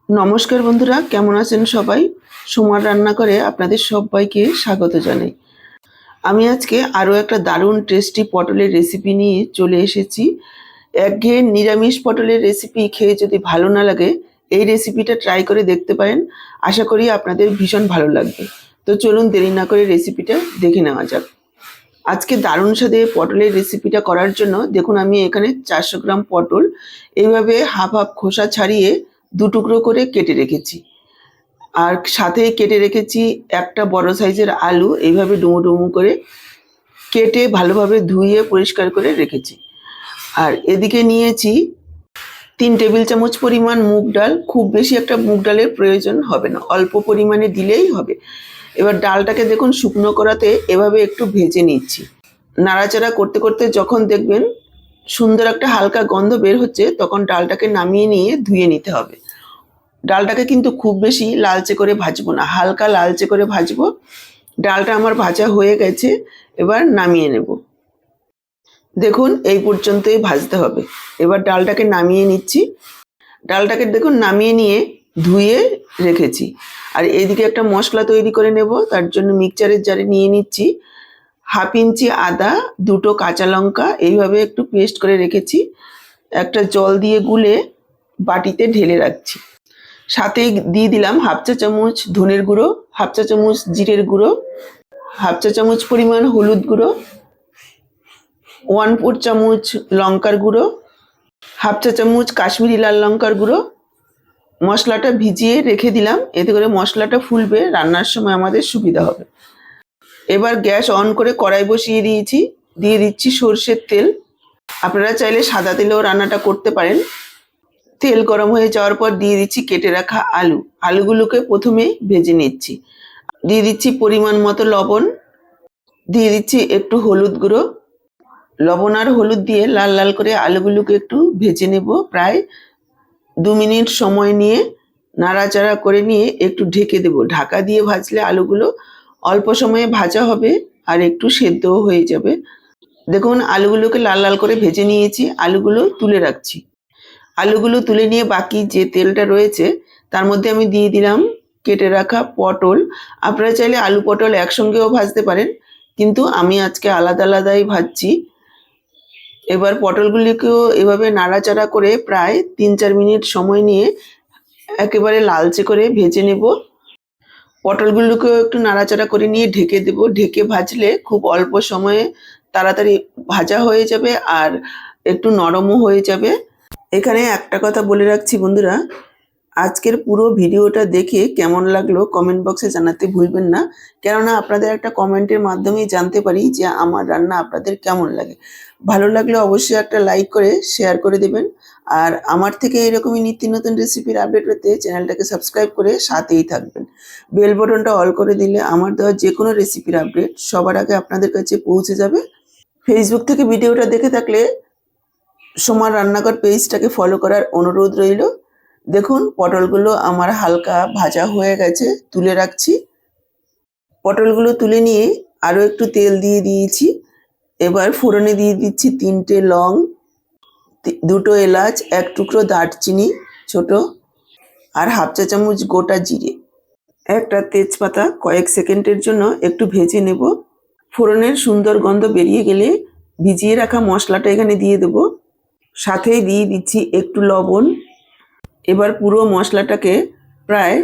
নমস্কার বন্ধুরা, কেমন আছেন সবাই? সোমার রান্নাঘরে আপনাদের সবাইকে স্বাগত জানাই। আমি আজকে আরও একটা দারুণ টেস্টি পটলের রেসিপি নিয়ে চলে এসেছি। একঘেয়ে নিরামিষ পটলের রেসিপি খেয়ে যদি ভালো না লাগে, এই রেসিপিটা ট্রাই করে দেখতে পারেন। আশা করি আপনাদের ভীষণ ভালো লাগবে। তো চলুন দেরি না করে রেসিপিটা দেখে নেওয়া যাক। আজকে দারুণ স্বাদে পটলের রেসিপিটা করার জন্য দেখুন আমি এখানে 400 গ্রাম পটল এইভাবে হাফ হাফ খোসা ছাড়িয়ে দু টুকরো করে কেটে রেখেছি। আর সাথে কেটে রেখেছি একটা বড় সাইজের আলু এইভাবে ডুমো ডুমো করে কেটে ভালোভাবে ধুয়ে পরিষ্কার করে রেখেছি। আর এদিকে নিয়েছি 3 টেবিল চামচ পরিমাণ মুগ ডাল। খুব বেশি একটা মুগ ডালের প্রয়োজন হবে না, অল্প পরিমাণে দিলেই হবে। এবার ডালটাকে দেখুন শুকনো করাতে এভাবে একটু ভেজে নিচ্ছি। নাড়াচাড়া করতে করতে যখন দেখবেন সুন্দর একটা হালকা গন্ধ বের হচ্ছে, তখন ডালটাকে নামিয়ে নিয়ে ধুয়ে নিতে হবে। ডালটাকে কিন্তু খুব বেশি লালচে করে ভাজবো না, হালকা লালচে করে ভাজবো। ডালটা আমার ভাজা হয়ে গেছে, এবার নামিয়ে নেব। দেখুন এই পর্যন্তই ভাজতে হবে। এবার ডালটাকে নামিয়ে নিচ্ছি। ডালটাকে দেখুন নামিয়ে নিয়ে ধুয়ে রেখেছি। আর এইদিকে একটা মশলা তৈরি করে নেব। তার জন্য মিক্সচারের জারে নিয়ে নিচ্ছি হাফ ইঞ্চি আদা, দুটো কাঁচা লঙ্কা এইভাবে একটু পেস্ট করে রেখেছি। একটা জল দিয়ে গুলে বাটিতে ঢেলে রাখছি। সাথে দিয়ে দিলাম হাফ চা চামচ ধনের গুঁড়ো, হাফ চা চামচ জিরের গুঁড়ো, হাফ চা চামচ পরিমাণ হলুদ গুঁড়ো, 1/4 চামচ লঙ্কার গুঁড়ো, হাফ চা চামচ কাশ্মীরি লাল লঙ্কার গুঁড়ো। মশলাটা ভিজিয়ে রেখে দিলাম, এতে করে মশলাটা ফুলবে, রান্নার সময় আমাদের সুবিধা হবে। এবার গ্যাস অন করে কড়াই বসিয়ে দিয়েছি। দিয়ে দিচ্ছি সর্ষের তেল। আপনারা চাইলে সাদা তেলেও রান্নাটা করতে পারেন। তেল গরম হয়ে যাওয়ার পর দিয়ে দিচ্ছি কেটে রাখা আলু। আলুগুলোকে প্রথমে ভেজে নিচ্ছি। দিয়ে দিচ্ছি পরিমাণ মতো লবণ, দিয়ে দিচ্ছি একটু হলুদ গুঁড়ো। লবণ আর হলুদ দিয়ে লাল লাল করে আলুগুলোকে একটু ভেজে নেব। প্রায় 2 মিনিট সময় নিয়ে নাড়াচাড়া করে নিয়ে একটু ঢেকে দেব। ঢাকা দিয়ে ভাজলে আলুগুলো অল্প সময়ে ভাজা হবে আর একটু সেদ্ধও হয়ে যাবে। দেখুন আলুগুলোকে লাল লাল করে ভেজে নিয়েছি। আলুগুলো তুলে রাখছি। আলুগুলো তুলে নিয়ে বাকি যে তেলটা রয়েছে তার মধ্যে আমি দিয়ে দিলাম কেটে রাখা পটল। আপনারা চাইলে আলু পটল একসঙ্গেও ভাজতে পারেন, কিন্তু আমি আজকে আলাদা আলাদাই ভাজছি। এবার পটলগুলিকেও এভাবে নাড়াচাড়া করে প্রায় 3-4 মিনিট সময় নিয়ে একেবারে লালচে করে ভেজে নেব। পটলগুলোকেও একটু নাড়াচাড়া করে নিয়ে ঢেকে দেব। ঢেকে ভাজলে খুব অল্প সময়ে তাড়াতাড়ি ভাজা হয়ে যাবে আর একটু নরমও হয়ে যাবে। এখানে একটা কথা বলে রাখছি বন্ধুরা, আজকের পুরো ভিডিওটা দেখে কেমন লাগলো কমেন্ট বক্সে জানাতে ভুলবেন না। কেননা আপনাদের একটা কমেন্টের মাধ্যমেই জানতে পারি যে আমার রান্না আপনাদের কেমন লাগে। ভালো লাগলে অবশ্যই একটা লাইক করে শেয়ার করে দেবেন। আর আমার থেকে এরকমই নিত্য নতুন রেসিপির আপডেট পেতে চ্যানেলটাকে সাবস্ক্রাইব করে সাথেই থাকবেন। বেল বাটনটা অল করে দিলে আমার দেওয়া যে কোনো রেসিপির আপডেট সবার আগে আপনাদের কাছে পৌঁছে যাবে। ফেসবুক থেকে ভিডিওটা দেখে থাকলে সোমার রান্নাঘর পেজটাকে ফলো করার অনুরোধ রইল। দেখুন পটলগুলো আমার হালকা ভাজা হয়ে গেছে, তুলে রাখছি। পটলগুলো তুলে নিয়ে আরও একটু তেল দিয়ে দিয়েছি। এবার ফোড়নে দিয়ে দিচ্ছি 3টে লং, 2টো এলাচ, 1 টুকরো দারচিনি ছোট, আর হাফ চা চামচ গোটা জিরে, একটা তেজপাতা কয়েক সেকেন্ডের জন্য একটু ভেজে নেব। ফোড়নের সুন্দর গন্ধ বেরিয়ে গেলে ভিজিয়ে রাখা মশলাটা এখানে দিয়ে দেব। সাথেই দিয়ে দিচ্ছি একটু লবণ। এবার পুরো মশলাটাকে প্রায়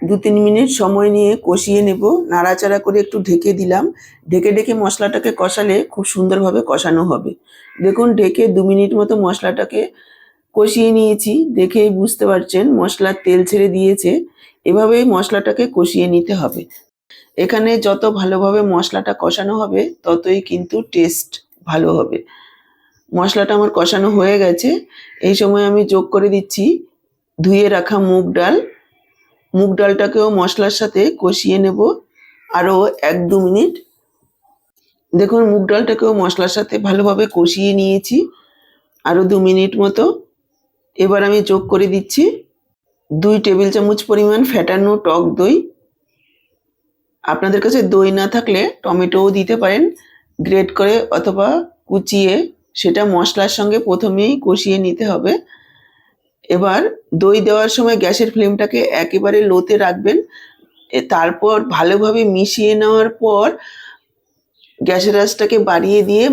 2-3 মিনিট সময় নিয়ে কষিয়ে নেব। নাড়াচাড়া করে একটু ঢেকে দিলাম। ঢেকে ঢেকে মশলাটাকে কষালে খুব সুন্দরভাবে কষানো হবে। দেখুন ঢেকে 2 মিনিট মতো মশলাটাকে কষিয়ে নিয়েছি। দেখেই বুঝতে পারছেন মশলার তেল ছেড়ে দিয়েছে। এভাবেই মশলাটাকে কষিয়ে নিতে হবে। এখানে যত ভালোভাবে মশলাটা কষানো হবে ততই কিন্তু টেস্ট ভালো হবে। মশলাটা আমার কষানো হয়ে গেছে। এই সময় আমি যোগ করে দিচ্ছি ধুয়ে রাখা মুগ ডাল। মুগ ডালটাকেও মশলার সাথে কষিয়ে নেব আরও 1-2 মিনিট। দেখুন মুগ ডালটাকেও মশলার সাথে ভালোভাবে কষিয়ে নিয়েছি আরও 2 মিনিট মতো। এবার আমি যোগ করে দিচ্ছি 2 টেবিল চামচ পরিমাণ ফ্যাটানো টক দই। আপনাদের কাছে দই না থাকলে টমেটোও দিতে পারেন গ্রেট করে অথবা কুচিয়ে। সেটা মশলার সঙ্গে প্রথমেই কষিয়ে নিতে হবে। এবার দই দেওয়ার সময় গ্যাসের ফ্লেমটাকে একেবারে লোতে রাখবেন। তারপর ভালোভাবে মিশিয়ে নেওয়ার পর গ্যাসের আঁচটাকে বাড়িয়ে দিয়ে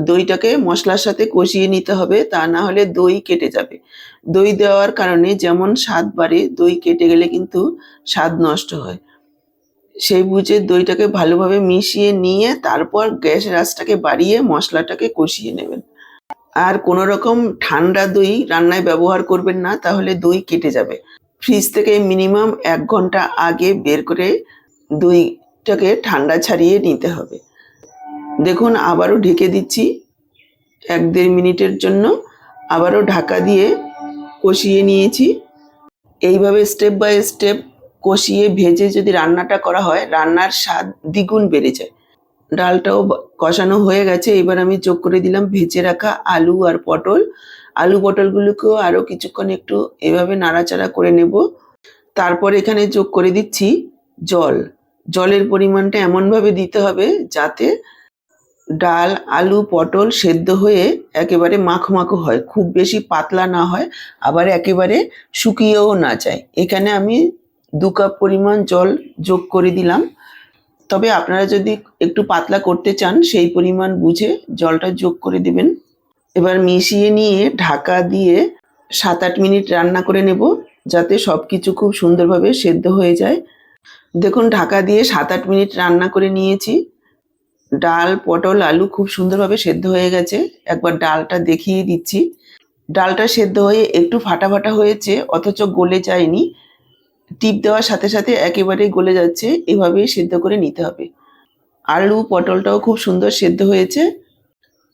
দইটাকে মশলার সাথে কষিয়ে নিতে হবে, তা না হলে দই কেটে যাবে। দই দেওয়ার কারণে যেমন স্বাদ বাড়ে, দই কেটে গেলে কিন্তু স্বাদ নষ্ট হয়। সেই বুঝে দইটাকে ভালোভাবে মিশিয়ে নিয়ে তারপর গ্যাসের আঁচটাকে বাড়িয়ে মশলাটাকে কষিয়ে নেবেন। আর কোনো রকম ঠান্ডা দই রান্নায় ব্যবহার করবেন না, তাহলে দই কেটে যাবে। ফ্রিজ থেকে মিনিমাম 1 ঘন্টা আগে বের করে দইটাকে ঠান্ডা ছাড়িয়ে নিতে হবে। দেখুন আবারও ঢেকে দিচ্ছি 1-1.5 মিনিটের জন্য, আবারও ঢাকা দিয়ে কষিয়ে নিয়েছি। এইভাবে স্টেপ বাই স্টেপ কষিয়ে ভেজে যদি রান্নাটা করা হয়, রান্নার স্বাদ দ্বিগুণ বেড়ে যায়। ডালটাও কষানো হয়ে গেছে, এবার আমি যোগ করে দিলাম ভেজে রাখা আলু আর পটল। আলু পটলগুলোকেও আরও কিছুক্ষণ একটু এভাবে নাড়াচাড়া করে নেব। তারপর এখানে যোগ করে দিচ্ছি জল। জলের পরিমাণটা এমনভাবে দিতে হবে যাতে ডাল আলু পটল সেদ্ধ হয়ে একেবারে মাখো মাখো হয়, খুব বেশি পাতলা না হয়, আবার একেবারে শুকিয়েও না যায়। এখানে আমি 2 কাপ পরিমাণ জল যোগ করে দিলাম। তবে আপনারা যদি একটু পাতলা করতে চান সেই পরিমাণ বুঝে জলটা যোগ করে দেবেন। এবার মিশিয়ে নিয়ে ঢাকা দিয়ে 7-8 মিনিট রান্না করে নেব, যাতে সব কিছু খুব সুন্দরভাবে সেদ্ধ হয়ে যায়। দেখুন ঢাকা দিয়ে 7-8 মিনিট রান্না করে নিয়েছি। ডাল পটল আলু খুব সুন্দরভাবে সেদ্ধ হয়ে গেছে। একবার ডালটা দেখিয়ে দিচ্ছি। ডালটা সেদ্ধ হয়ে একটু ফাটা ফাটা হয়েছে, অথচ গলে যায়নি। টিপ দেওয়ার সাথে সাথে একেবারেই গলে যাচ্ছে, এভাবেই সেদ্ধ করে নিতে হবে। আলু পটলটাও খুব সুন্দর সেদ্ধ হয়েছে।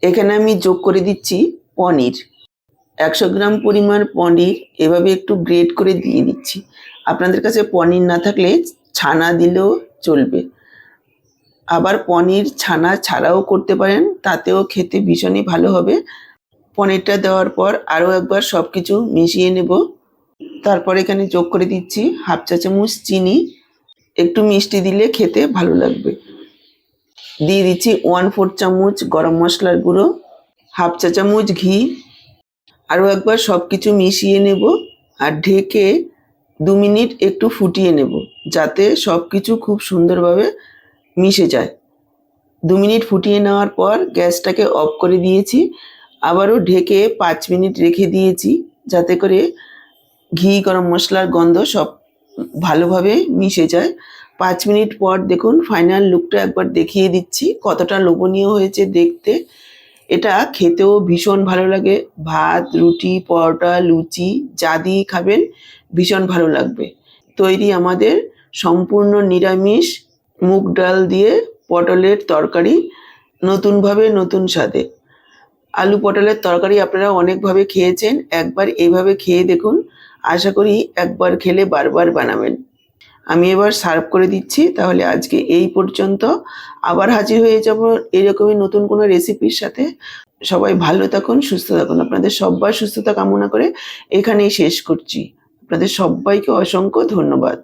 এখানে আমি যোগ করে দিচ্ছি পনির। 100 গ্রাম পরিমাণ পনির এভাবে একটু গ্রেট করে দিয়ে দিচ্ছি। আপনাদের কাছে পনির না থাকলে ছানা দিলেও চলবে। আবার পনির ছানা ছাড়াও করতে পারেন, তাতেও খেতে ভীষণই ভালো হবে। পনিরটা দেওয়ার পর আরও একবার সব কিছু মিশিয়ে নেব। তারপর এখানে যোগ করে দিচ্ছি 1/2 চা চামচ চিনি। একটু মিষ্টি দিলে খেতে ভালো লাগবে। দিয়ে দিচ্ছি 1/4 চামচ গরম মশলার গুঁড়ো, 1/2 চা চামচ ঘি। আরও একবার সব কিছু মিশিয়ে নেব আর ঢেকে 2 মিনিট একটু ফুটিয়ে নেব, যাতে সব কিছু খুব সুন্দরভাবে মিশে যায়। 2 মিনিট ফুটিয়ে নেওয়ার পর গ্যাসটাকে অফ করে দিয়েছি। আবারও ঢেকে 5 মিনিট রেখে দিয়েছি, যাতে করে ঘি গরম মশলার গন্ধ সব ভালোভাবে মিশে যায়। 5 মিনিট পর দেখুন ফাইনাল লুকটা একবার দেখিয়ে দিচ্ছি, কতটা লোভনীয় হয়েছে দেখতে। এটা খেতেও ভীষণ ভালো লাগে। ভাত রুটি পরোটা লুচি যা দিয়ে খাবেন ভীষণ ভালো লাগবে। তৈরি আমাদের সম্পূর্ণ নিরামিষ মুগ ডাল দিয়ে পটলের তরকারি, নতুনভাবে নতুন স্বাদে। আলু পটলের তরকারি আপনারা অনেকভাবে খেয়েছেন, একবার এইভাবে খেয়ে দেখুন। আশা করি একবার খেলে বারবার বানাবেন। আমি এবার সার্ভ করে দিচ্ছি। তাহলে আজকে এই পর্যন্ত। আবার হাজির হয়ে যাব এরকমই নতুন কোনো রেসিপির সাথে। সবাই ভালো থাকুন, সুস্থ থাকুন। আপনাদের সবার সুস্থতা কামনা করে এখানেই শেষ করছি। আপনাদের সবাইকে অসংখ্য ধন্যবাদ।